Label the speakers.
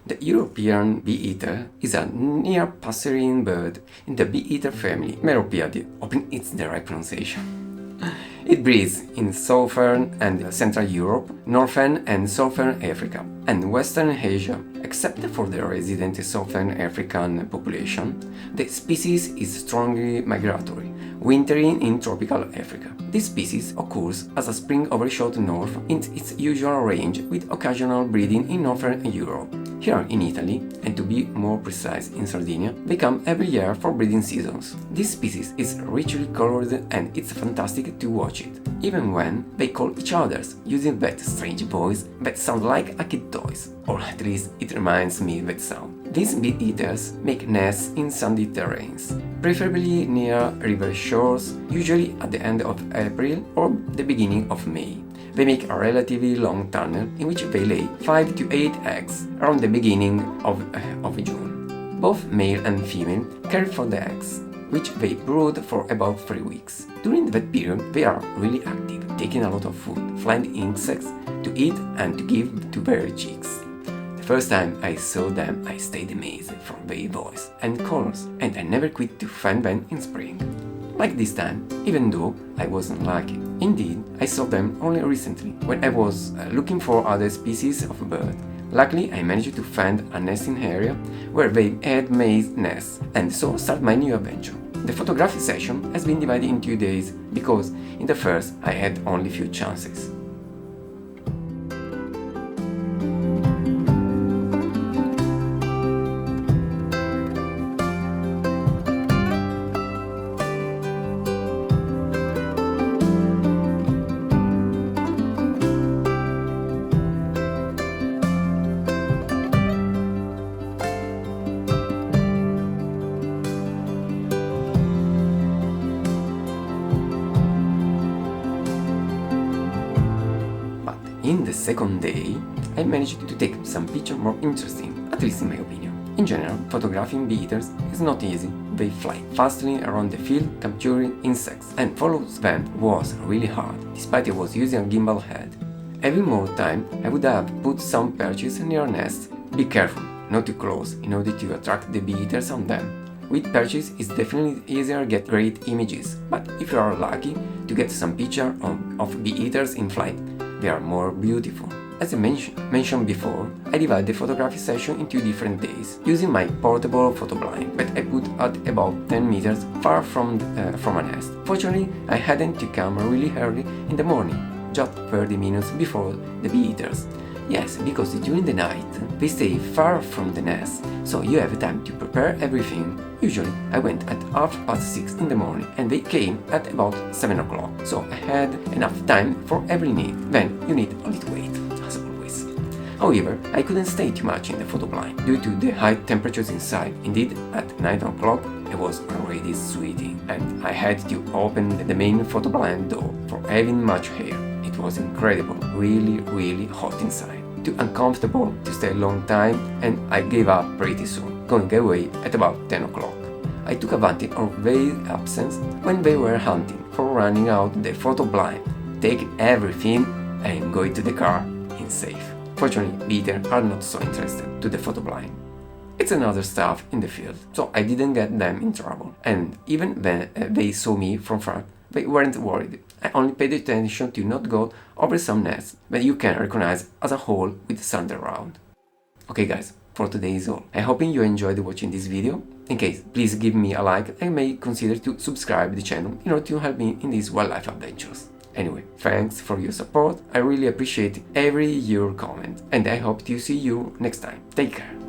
Speaker 1: The European bee-eater is a near-passerine bird in the bee-eater family Meropidae, hoping it's the right pronunciation. It breeds in southern and central Europe, northern and southern Africa, and western Asia. Except for the resident Southern African population, the species is strongly migratory, wintering in tropical Africa. This species occurs as a spring overshot north in its usual range, with occasional breeding in northern Europe. Here in Italy, and to be more precise in Sardinia, they come every year for breeding seasons. This species is richly colored and it's fantastic to watch it, even when they call each other using that strange voice that sounds like a kid toys, or at least it reminds me that sound. These bee-eaters make nests in sandy terrains, preferably near river shores, usually at the end of April or the beginning of May. They make a relatively long tunnel in which they lay 5 to 8 eggs around the beginning of June. Both male and female care for the eggs, which they brood for about 3 weeks. During that period, they are really active, taking a lot of food, flying insects to eat and to give to their chicks. The first time I saw them, I stayed amazed from their voice and colors, and I never quit to find them in spring. Like this time, even though I wasn't lucky. Indeed, I saw them only recently, when I was looking for other species of bird. Luckily, I managed to find a nesting area where they had made nests, and so start my new adventure. The photography session has been divided in 2 days, because in the first I had only few chances. In the second day, I managed to take some pictures more interesting, at least in my opinion. In general, photographing bee-eaters is not easy. They fly fastly around the field, capturing insects, and follow them was really hard, despite I was using a gimbal head. Having more time, I would have put some perches near nests. Be careful, not too close, in order to attract the bee-eaters on them. With perches, it's definitely easier to get great images, but if you are lucky to get some picture of bee-eaters in flight, they are more beautiful. As I mentioned before, I divide the photography session in 2 different days, using my portable photo blind that I put at about 10 meters far from a nest. Fortunately, I hadn't to come really early in the morning, just 30 minutes before the bee-eaters. Yes, because during the night they stay far from the nest, so you have time to prepare everything. Usually I went at 6:30 in the morning and they came at about 7 o'clock, so I had enough time for every need. Then you need a little wait, as always. However, I couldn't stay too much in the photo blind due to the high temperatures inside. Indeed, at 9 o'clock I was already sweating and I had to open the main photo blind door for having much air. It was incredible, really hot inside. Too uncomfortable to stay a long time, and I gave up pretty soon, going away at about 10 o'clock. I took advantage of their absence when they were hunting for running out the photo blind, take everything and go to the car in safe. Fortunately, bee-eaters are not so interested to the photo blind. It's another stuff in the field, so I didn't get them in trouble, and even when they saw me from far, they weren't worried. I only paid attention to not go over some nests that you can recognize as a hole with sand around. Okay guys, for today is all. I hope you enjoyed watching this video. In case, please give me a like and may consider to subscribe the channel in order to help me in these wildlife adventures. Anyway, thanks for your support, I really appreciate every your comment, and I hope to see you next time. Take care!